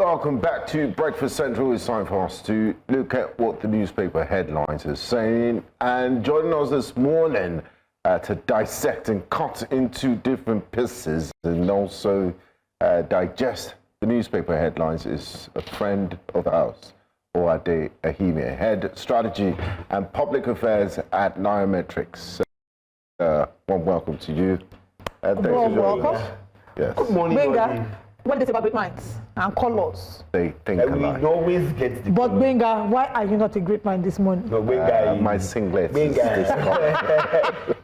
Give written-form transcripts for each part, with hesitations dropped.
Welcome back to Breakfast Central. It's time for us to look at what the newspaper headlines are saying. And joining us this morning to dissect and cut into different pieces and also digest the newspaper headlines is a friend of the house, Uade Ahimie, Head Strategy and Public Affairs at Nairametrics. One welcome to you. Welcome. Yes. Good morning. Benga, what they say about great minds and colors? They think alike. We always get the. But Benga, why are you not a great mind this morning? No, Benga my singlet Benga. is this color.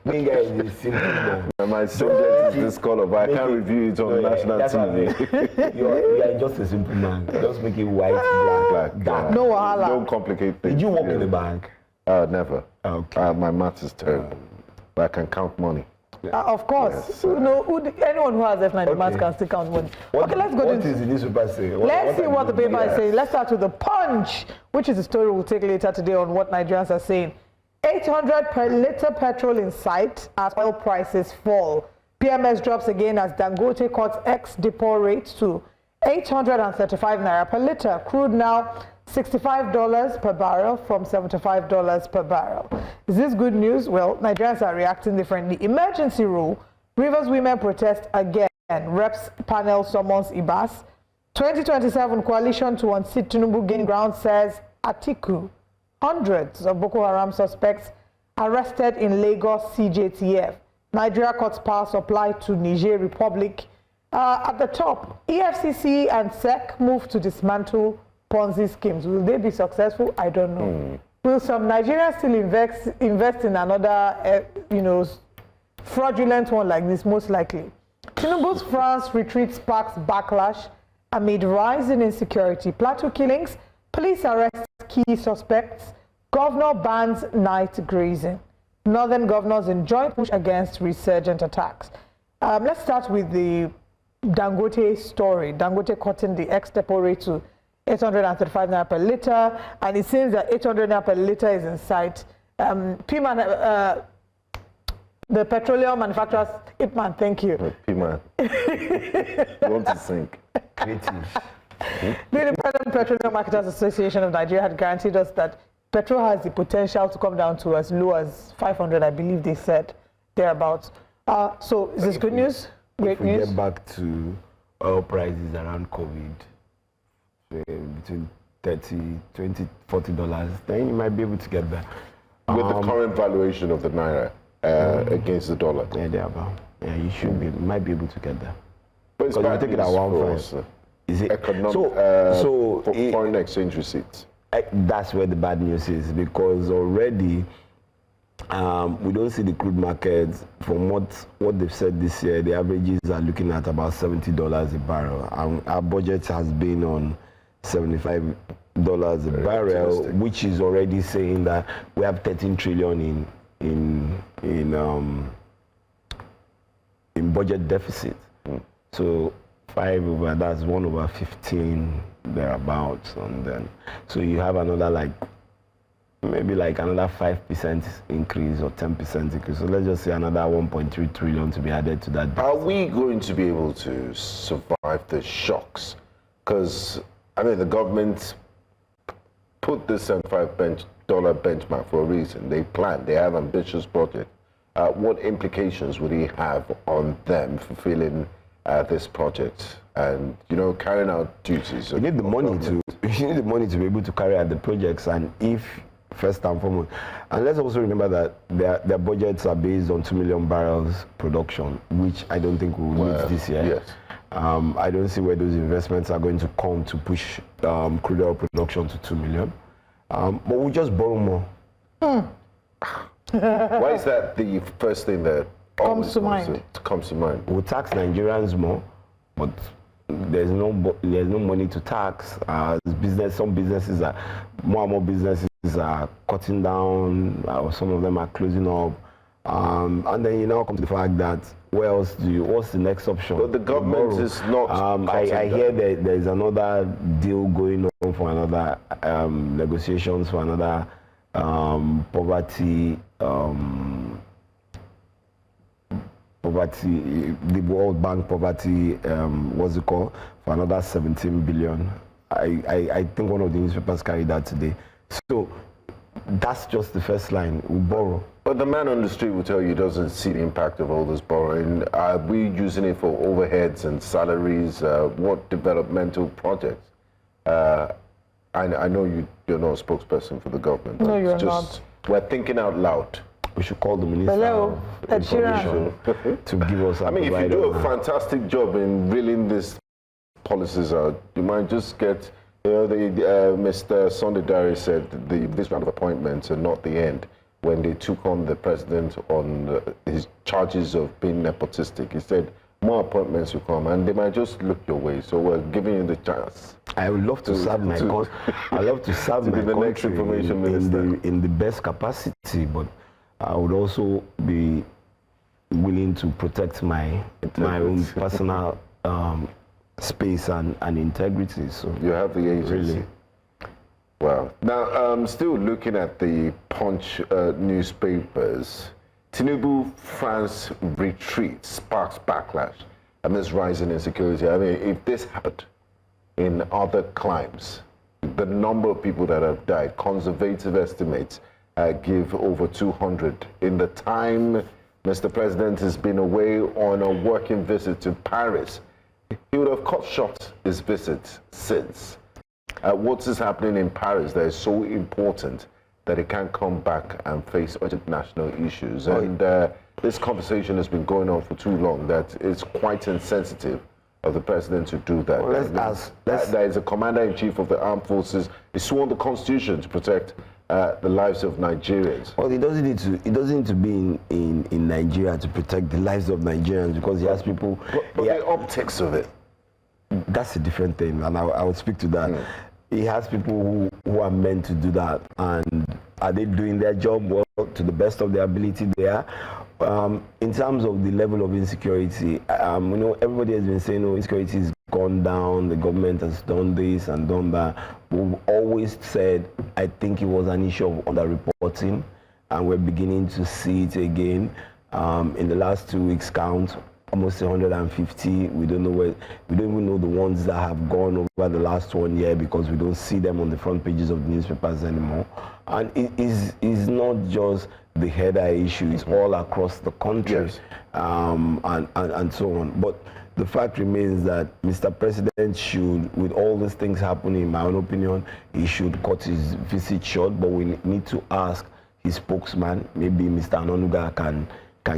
Benga is a simple man. My singlet is this color, but I can't review it on national TV. You are just a simple man. Just make it white, black, dark. No wahala. Don't complicate things. Did you work in the bank? Never. Okay. My math is terrible, but I can count money. Of course. Yes, Anyone who has F9 maths can still count money. Okay, let's go What is the newspaper saying? Let's see what the paper is saying. Let's start with the Punch, which is a story we'll take later today on what Nigerians are saying. 800 per litre petrol in sight as oil prices fall. PMS drops again as Dangote cuts ex-depot rates to 835 naira per litre. Crude now $65 per barrel from $75 per barrel. Is this good news? Well, Nigerians are reacting differently. Emergency rule. Rivers women protest again. Reps panel summons Ibas. 2027 coalition to unseat Tinubu gain ground, says Atiku. Hundreds of Boko Haram suspects arrested in Lagos CJTF. Nigeria cuts power supply to Niger Republic. At the top, EFCC and SEC move to dismantle Ponzi schemes. Will they be successful? I don't know. Will some Nigerians still invest in another, fraudulent one like this? Most likely. Tinubu's France retreat sparks backlash amid rising insecurity. Plateau killings, police arrest key suspects. Governor bans night grazing. Northern governors in joint push against resurgent attacks. Let's start with the Dangote story. Dangote cutting the ex-depot rate to 835 naira per litre, and it seems that 800 naira per litre is in sight. The petroleum manufacturers, Ipman, thank you. P-man. You want to sink. Creative. The Independent Petroleum Marketers Association of Nigeria had guaranteed us that petrol has the potential to come down to as low as 500, I believe they said, thereabouts. So is this good news? Great news? If we get back to oil prices around COVID, between $30, $20, $40, then you might be able to get there. With the current valuation of the Naira against the dollar. Yeah, thereabout. Yeah, you should be, might be able to get there. But it's Because bad you take it at news one for price. us, Is it? economic, So foreign exchange receipts. That's where the bad news is, because already we don't see the crude markets. From what they've said this year, the averages are looking at about $70 a barrel. Our budget has been on $75 a barrel, which is already saying that we have 13 trillion in budget deficit. So 5 over, that's 1 over 15 thereabouts, and then so you have another maybe another 5% increase or 10% increase. So let's just say another 1.3 trillion to be added to that deficit. Are we going to be able to survive the shocks? Because I mean, the government put this $75 benchmark for a reason. They plan, they have ambitious project. What implications would he have on them fulfilling this project and carrying out duties? You need the money to be able to carry out the projects, and if first and foremost, and let's also remember that their budgets are based on 2 million barrels production, which I don't think we'll meet this year. Yes. I don't see where those investments are going to come to push crude oil production to 2 million. But we'll just borrow more. Why is that the first thing that Comes to mind? We'll tax Nigerians more, but there's no money to tax. Some businesses more and more businesses are cutting down, or some of them are closing up. And then you now come to the fact that what's the next option? But the government is not. I hear that there's another deal going on for another negotiations for another poverty, the World Bank poverty, what's it called, for another 17 billion. I think one of the newspapers carried that today. So that's just the first line. We borrow. But the man on the street will tell you he doesn't see the impact of all this borrowing. Are we using it for overheads and salaries? What developmental projects? I know you're not a spokesperson for the government. No, you're not. We're thinking out loud. We should call the Minister Hello, of Ed Sheeran. Information to give us a I mean, if you do a fantastic job in reeling these policies out, you might just get, you know, Mr. Sondidari said this round of appointments are not the end. When they took on the president on his charges of being nepotistic, he said more appointments will come, and they might just look your way. So we're giving you the chance. I would love to serve my country. I love to serve my the next country information minister. in the best capacity, but I would also be willing to protect my own personal space and integrity. So you have the agency. Really. Wow. Now, still looking at the Punch newspapers, Tinubu France retreat sparks backlash amidst rising insecurity. I mean, if this happened in other climes, the number of people that have died, conservative estimates give over 200. In the time Mr. President has been away on a working visit to Paris, he would have cut short his visit since. What is happening in Paris that is so important that it can't come back and face urgent national issues? And this conversation has been going on for too long that it's quite insensitive of the president to do that. Well, there is a commander-in-chief of the armed forces. He sworn the constitution to protect the lives of Nigerians. Well, he doesn't need to be in Nigeria to protect the lives of Nigerians, because he has people. But the optics of it. That's a different thing, and I would speak to that. He has people who are meant to do that, and are they doing their job well to the best of their ability there? In terms of the level of insecurity, you know, everybody has been saying, oh, insecurity has gone down, the government has done this and done that. We've always said, I think it was an issue of underreporting, and we're beginning to see it again. In the last 2 weeks count, almost 150. We don't even know the ones that have gone over the last 1 year, because we don't see them on the front pages of the newspapers anymore. And it is not just the header issue, it's all across the country. Yes. And so on. But the fact remains that Mr. President should, with all these things happening, in my own opinion, he should cut his visit short. But we need to ask his spokesman, maybe Mr. Anonuga can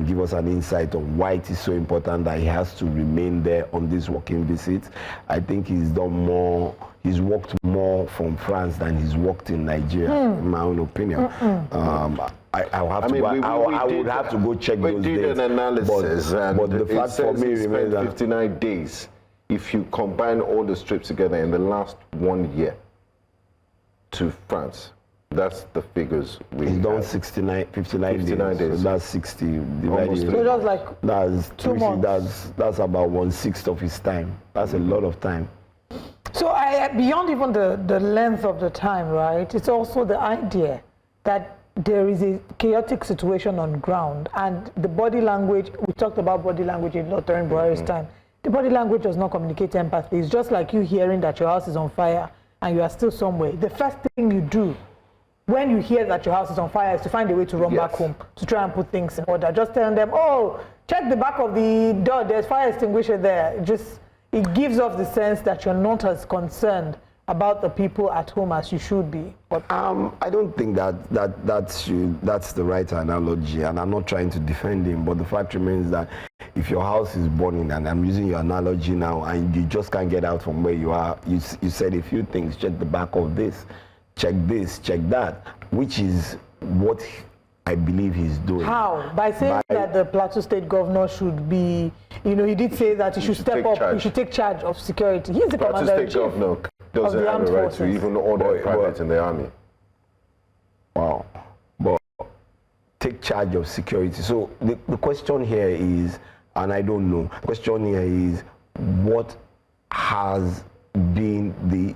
give us an insight on why it is so important that he has to remain there on this working visit. I think he's worked more from France than he's worked in Nigeria, in my own opinion. I would have to go check those dates. We did an analysis, but the fact for me remains that 59 days. If you combine all the trips together in the last 1 year to France, that's the figures we He's done have. 59 days. days. So that's 60 divided. So just like That's 2 months. That's about 1/6 of his time. That's a lot of time. So beyond even the length of the time, right? It's also the idea that there is a chaotic situation on ground, and the body language. We talked about body language a lot during Buhari's time. The body language does not communicate empathy. It's just like you hearing that your house is on fire and you are still somewhere. The first thing you do when you hear that your house is on fire is to find a way to run back home, to try and put things in order. Just telling them, oh, check the back of the door, there's fire extinguisher there. It gives off the sense that you're not as concerned about the people at home as you should be. But I don't think that's the right analogy, and I'm not trying to defend him, but the fact remains that if your house is burning, and I'm using your analogy now, and you just can't get out from where you are, you said a few things, check the back of this, check that, which is what I believe he's doing. How? By saying that the Plateau State governor should be, you know, he did say that he should step up, he should take charge of security. He's the Plateau State governor doesn't have the right to even order private in the army. Wow. But take charge of security. So the question here is, and I don't know, the question here is, what has been the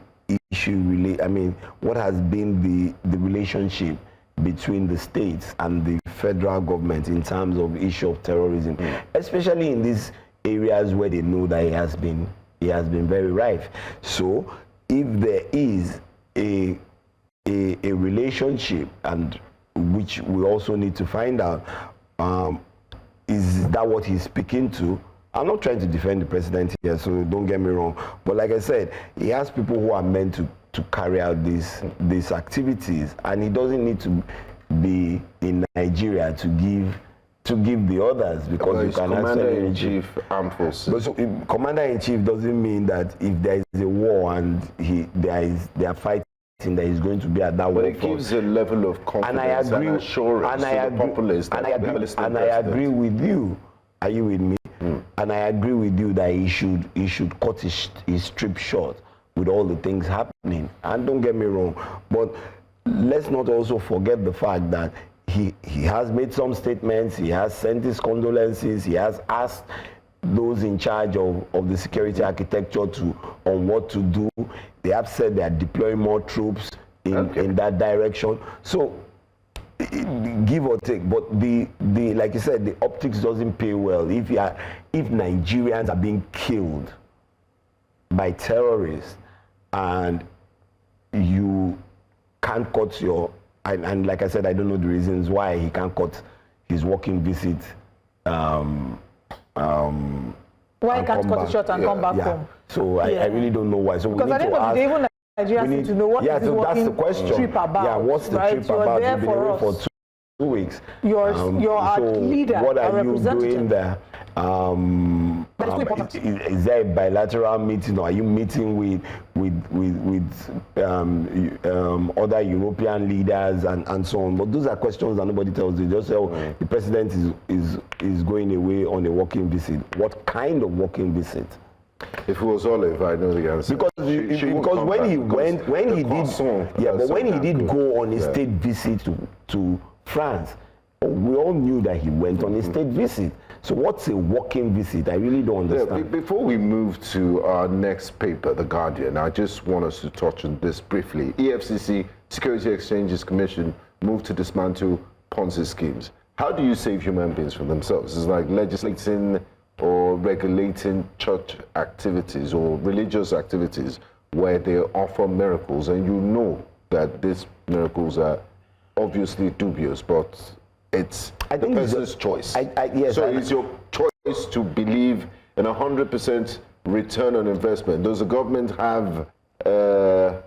issue really? I mean, what has been the relationship between the states and the federal government in terms of issue of terrorism, especially in these areas where they know that it has been very rife. So if there is a relationship, and which we also need to find out, is that what he's speaking to? I'm not trying to defend the president here, so don't get me wrong. But like I said, he has people who are meant to carry out these activities, and he doesn't need to be in Nigeria to give the others, because you can Commander-in-Chief Armed Forces. But so, Commander-in-Chief doesn't mean that if there is a war and they are fighting, that he's going to be at that war. But it gives a level of confidence and assurance to the populace that we have a listening and I agree with you. Are you with me? And I agree with you that he should cut his trip short with all the things happening. And don't get me wrong, but let's not also forget the fact that he has made some statements, he has sent his condolences, he has asked those in charge of the security architecture on what to do. They have said they are deploying more troops in that direction. So give or take, but the like you said, the optics doesn't pay well. If Nigerians are being killed by terrorists and you can't cut and like I said, I don't know the reasons why he can't cut his working visit. Why he can't cut it short and come back home? So I really don't know why. So because we need to ask. Even Nigerians need to know what is so that's the question. Trip about. Yeah, what's the trip about? You've been away for 2 weeks. You're our so leader. What are you doing there? Is there a bilateral meeting, or are you meeting with other European leaders and so on? But those are questions that nobody tells you. Just say, the president is going away on a working visit. What kind of working visit? If it was Olive, I know the answer. Because when he did go on a state visit to France, we all knew that he went on a state visit. So what's a working visit? I really don't understand. Before we move to our next paper, The Guardian, I just want us to touch on this briefly. EFCC, Security Exchanges Commission, moved to dismantle Ponzi schemes. How do you save human beings from themselves? It's like legislating or regulating church activities or religious activities where they offer miracles, and you know that these miracles are obviously dubious, but it's the person's choice. It's your choice to believe in 100% return on investment. Does the government have a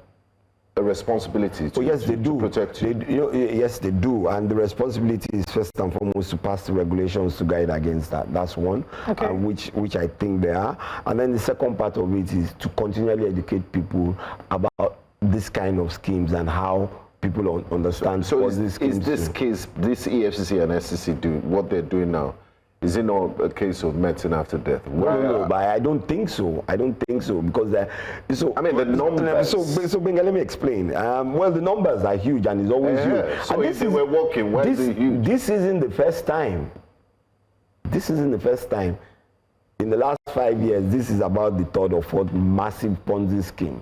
responsibility to, to protect you? Yes, they do. And the responsibility is first and foremost to pass the regulations to guide against that. That's one, which I think they are. And then the second part of it is to continually educate people about this kind of schemes and how people understand. So is this case, this EFCC and SEC doing what they're doing now, is it not a case of medicine after death? No, but I don't think so. I don't think so, because I mean the numbers. So Benga, let me explain. Well, the numbers are huge, and it's always huge. So if they were working, why is it huge? This isn't the first time. This isn't the first time. In the last 5 years, this is about the third or fourth massive Ponzi scheme.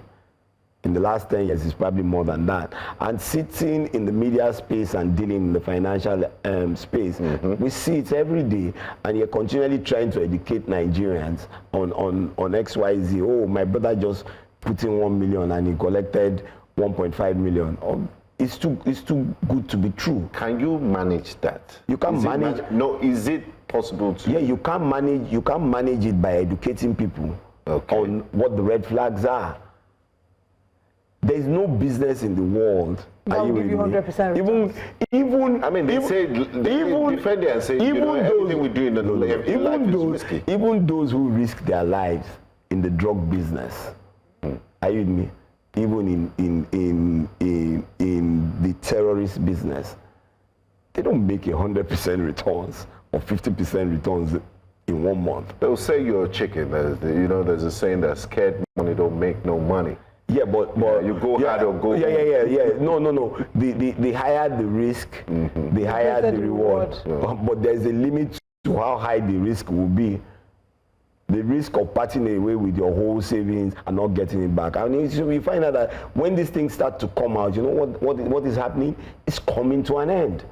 In the last 10 years, it's probably more than that. And sitting in the media space and dealing in the financial space, we see it every day. And you're continually trying to educate Nigerians on XYZ. Oh, my brother just put in 1 million and he collected 1.5 million. It's too good to be true. Can you manage that? You can manage. No, is it possible to? Yeah, you can manage it by educating people on what the red flags are. There is no business in the world that will give you 100%. Even I mean, they say defend it and say everything we do in the life is risky. Even those who risk their lives in the drug business, are you with me? Even in the terrorist business, they don't make 100% returns or 50% returns in 1 month. They'll say you're a chicken. There's a saying that scared money don't make no money. Yeah, but you go hard or go home. Yeah. No. The higher the risk, the higher the reward. But there's a limit to how high the risk will be. the risk of parting away with your whole savings and not getting it back. And so we find out that when these things start to come out, you know what is happening? It's coming to an end.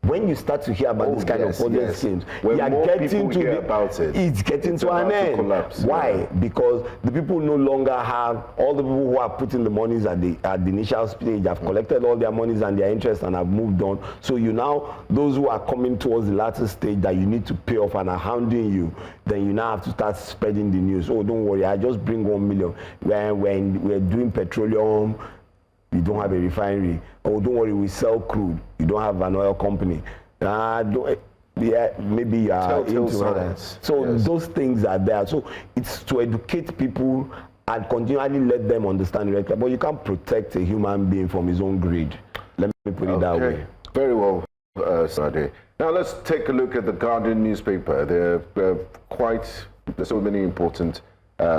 When you start to hear about this kind of project schemes, when you are more getting people to hear about it, it's getting to an end. Collapse. Why? Yeah. Because the people no longer have, all the people who are putting the monies at the initial stage have collected all their monies and their interest and have moved on. So you now, those who are coming towards the latter stage that you need to pay off and are hounding you, then you now have to start spreading the news. Oh, don't worry, I just bring 1 million. When we're doing petroleum, you don't have a refinery. Oh, don't worry, we sell crude. You don't have an oil company. Maybe you are into science. So those things are there. So it's to educate people and continually let them understand it. But you can't protect a human being from his own greed. Let me put it that way. Very well, Sade. Now let's take a look at the Guardian newspaper. There's so many important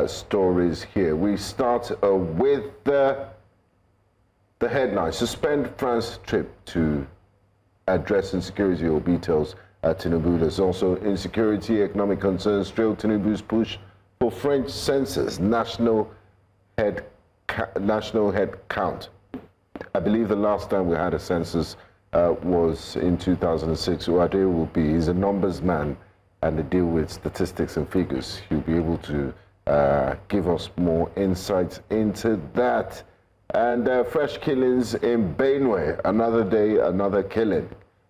stories here. We start with the headline: suspend France trip to address insecurity or details at Tinubu. There's also insecurity, economic concerns trail Tinubu's push for French census, national head count. I believe the last time we had a census was in 2006. Uade he's a numbers man and they deal with statistics and figures. He'll be able to give us more insights into that. And fresh killings in Benue, another day, another killing,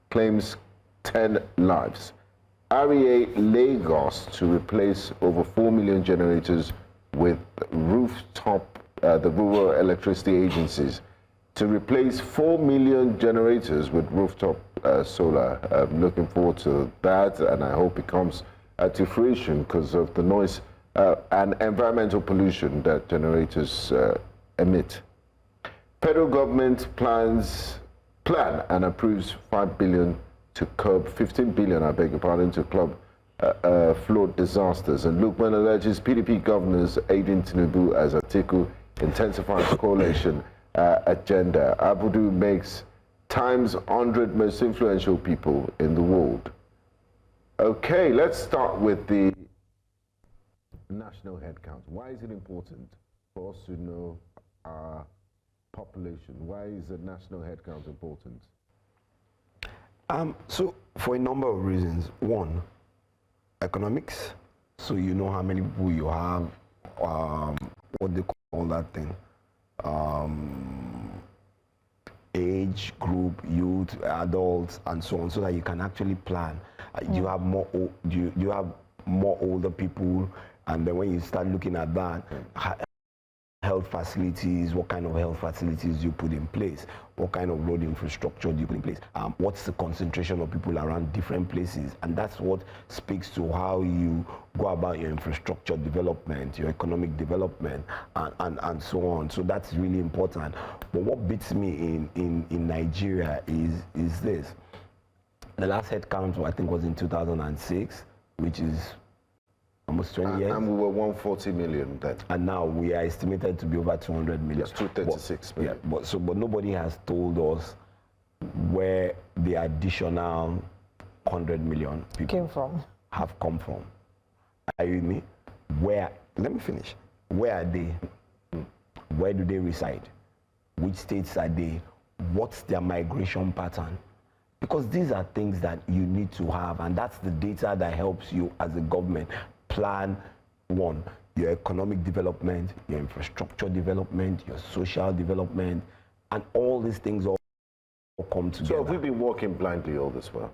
claims 10 lives. REA Lagos to replace over 4 million generators with rooftop, the rural electricity agencies, to replace 4 million generators with rooftop solar. I'm looking forward to that, and I hope it comes to fruition because of the noise and environmental pollution that generators emit. Federal government plan and approves 5 billion to curb 15 billion, I beg your pardon, to club flood disasters. And Lukman alleges PDP governors aiding Tinubu as Atiku intensifies coalition agenda. Abudu makes Times 100 most influential people in the world. Okay, let's start with the national headcount. Why is it important for us to know our population? Why is the national headcount important? So for a number of reasons. One, economics. So you know how many people you have, what they call that thing, age group, youth, adults, and so on, so that you can actually plan. You have more. You have more older people, and then when you start looking at that. Health facilities, what kind of health facilities you put in place, what kind of road infrastructure do you put in place, what's the concentration of people around different places, and that's what speaks to how you go about your infrastructure development, your economic development, and so on. So that's really important. But what beats me in Nigeria is this. The last head count, I think, was in 2006, which is almost 20 years. And we were 140 million then. And now we are estimated to be over 200 million. Yes, 236 million. Yeah, but nobody has told us where the additional 100 million people have come from. Are you with me? Let me finish. Where are they? Where do they reside? Which states are they? What's their migration pattern? Because these are things that you need to have, and that's the data that helps you as a government plan, one, your economic development, your infrastructure development, your social development, and all these things all come together. So have we been walking blindly all this while?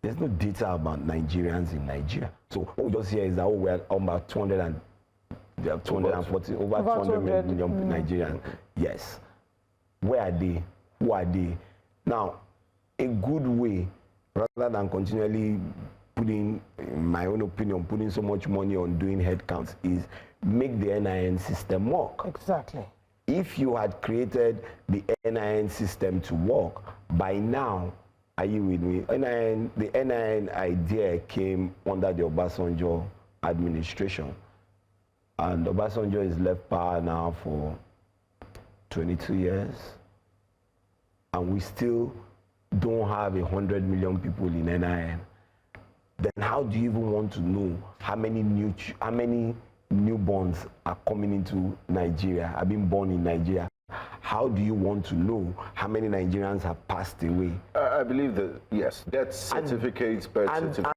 There's no data about Nigerians in Nigeria. So what we just hear is that we're about 240, over 200 million Nigerians. Yes. Where are they? Who are they? Now, a good way, rather than continually putting, in my own opinion, putting so much money on doing headcounts, is make the NIN system work. Exactly. If you had created the NIN system to work, by now, are you with me? The NIN idea came under the Obasanjo administration. And Obasanjo has left power now for 22 years. And we still don't have 100 million people in NIN. then how do you even want to know how many newborns are coming into Nigeria, are being born in Nigeria? How do you want to know how many Nigerians have passed away? I believe that, yes, death certificates, birth certificates.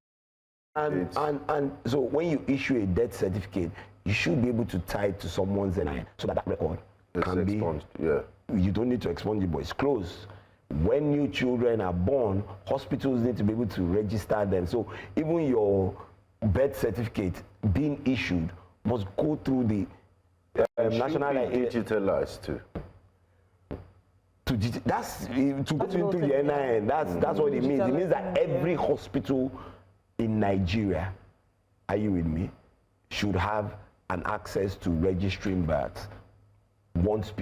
And so when you issue a death certificate, you should be able to tie it to someone's NIN so that record can be expunged. Yeah. You don't need to expunge it, but it's closed. When new children are born, hospitals need to be able to register them. So even your birth certificate being issued must go through the national digitalized too. To go into the NIN. That's what it means. It means that every hospital in Nigeria, are you with me, should have an access to registering births once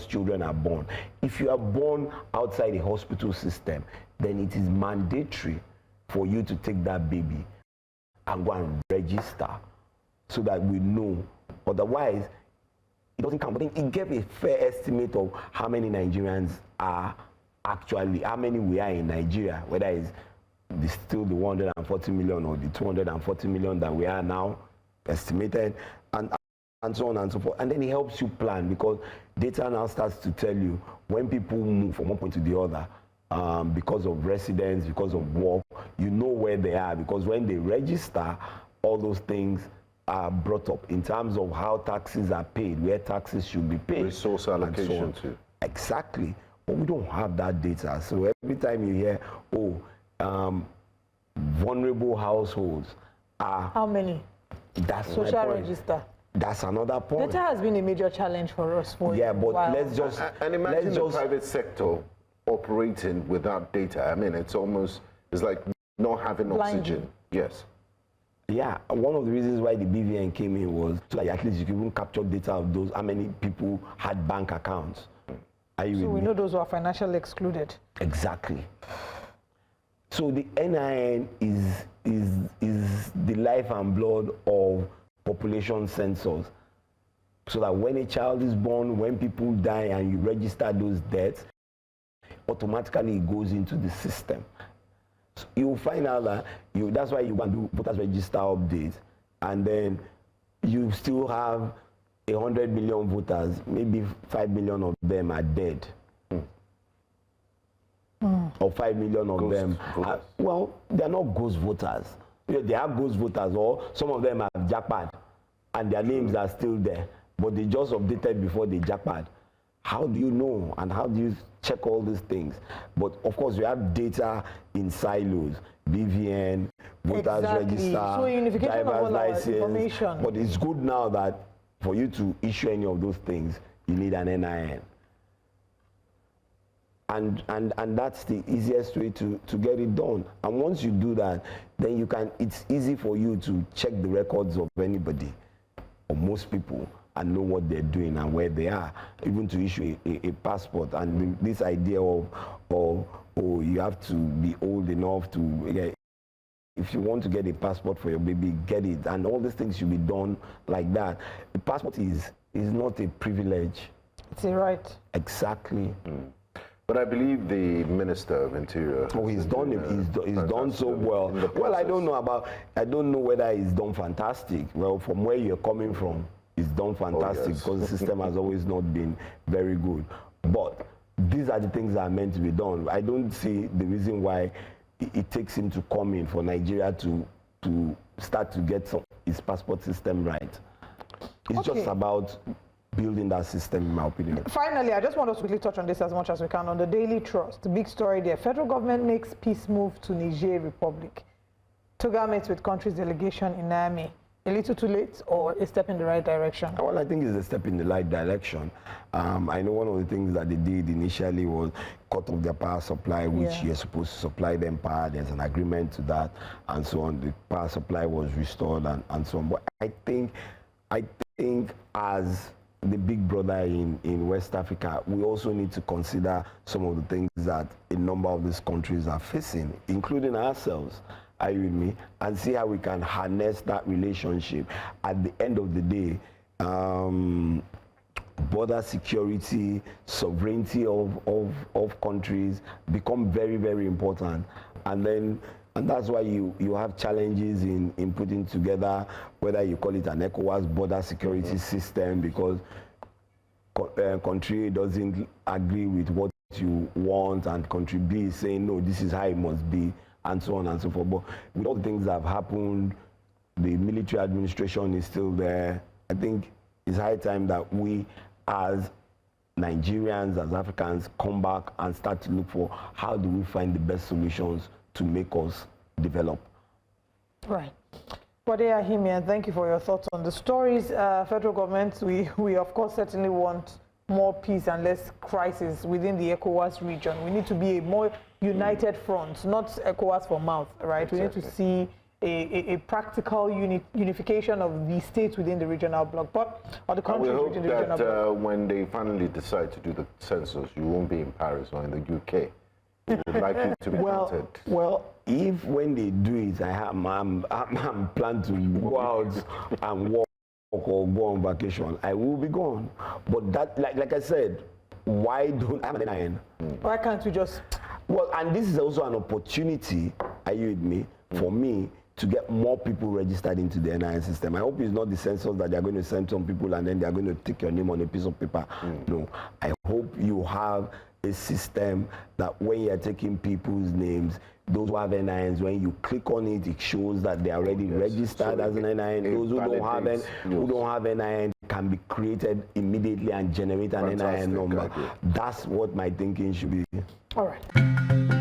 children are born. If you are born outside the hospital system, then it is mandatory for you to take that baby and go and register so that we know. Otherwise, it doesn't count. But it gave a fair estimate of how many Nigerians are actually, how many we are in Nigeria, whether it's still the 140 million or the 240 million that we are now estimated, and so on and so forth. And then it helps you plan, because data now starts to tell you when people move from one point to the other, because of residence, because of work, you know where they are, because when they register, all those things are brought up in terms of how taxes are paid, where taxes should be paid. Resource allocation too. Exactly. But we don't have that data. So every time you hear, vulnerable households are... How many? That's social register. That's another point. Data has been a major challenge for us for a while. Let's just... And imagine the private sector operating without data. I mean, it's like not having oxygen. Yes. Yeah, one of the reasons why the BVN came in was so that at least you can even capture data of those, how many people had bank accounts. So we know those who are financially excluded. Exactly. So the NIN is the life and blood of population census. So that when a child is born, when people die and you register those deaths, automatically it goes into the system. So you'll find out that that's why you want to do voters register updates, and then you still have 100 million voters, maybe 5 million of them are dead. Or 5 million of them are, well, they're not ghost voters. They are ghost voters, or some of them have jackpot and their names are still there, but they just updated before they jackpot. How do you know, and how do you check all these things? But of course, we have data in silos, BVN, voters register, so unification driver's of all license. Information. But it's good now that for you to issue any of those things, you need an NIN. And that's the easiest way to get it done. And once you do that, then it's easy for you to check the records of anybody, or most people, and know what they're doing and where they are, even to issue a passport. And this idea of you have to be old enough to get, if you want to get a passport for your baby, get it. And all these things should be done like that. The passport is not a privilege. It's a right. Exactly. But I believe the Minister of Interior. Oh, he's done so well. Well, I don't know whether he's done fantastic. Well, from where you're coming from, he's done fantastic, because the system has always not been very good. But these are the things that are meant to be done. I don't see the reason why it takes him to come in for Nigeria to start to get his passport system right. It's just about building that system, in my opinion. Finally, I just want us to quickly touch on this as much as we can. On the Daily Trust, the big story there, federal government makes peace move to Niger Republic. Toga meets with country's delegation in Niamey. A little too late, or a step in the right direction? Well, I think it's a step in the right direction. I know one of the things that they did initially was cut off their power supply, which you're supposed to supply them power. There's an agreement to that, and so on. The power supply was restored, and so on. But I think as the big brother in West Africa, we also need to consider some of the things that a number of these countries are facing, including ourselves. Are you with me? And see how we can harness that relationship. At the end of the day, border security, sovereignty of countries become very, very important. And then And that's why you have challenges in putting together, whether you call it an ECOWAS border security system, because country doesn't agree with what you want, and country B is saying, no, this is how it must be, and so on and so forth. But with all the things that have happened, the military administration is still there. I think it's high time that we, as Nigerians, as Africans, come back and start to look for how do we find the best solutions to make us develop. Right. Uade Ahimie, thank you for your thoughts on the stories. Federal government, we of course certainly want more peace and less crisis within the ECOWAS region. We need to be a more united front, not ECOWAS for mouth, right? Exactly. We need to see a practical unification of the states within the regional bloc, or the countries within the regional bloc. When they finally decide to do the census, you won't be in Paris or in the UK. You would like it to be counted. Well, if when they do it, I'm planning to go out and walk or go on vacation, I will be gone. But that, like I said, why don't I have an NIN? Why can't we just... Well, and this is also an opportunity, are you with me, for me to get more people registered into the NIN system. I hope it's not the census that they're going to send some people and then they're going to take your name on a piece of paper. No, I hope you have a system that when you're taking people's names, those who have NINs, when you click on it, it shows that they are already registered as an NIN. Those who don't have NIN can be created immediately and generate an NIN number. That's what my thinking should be. All right.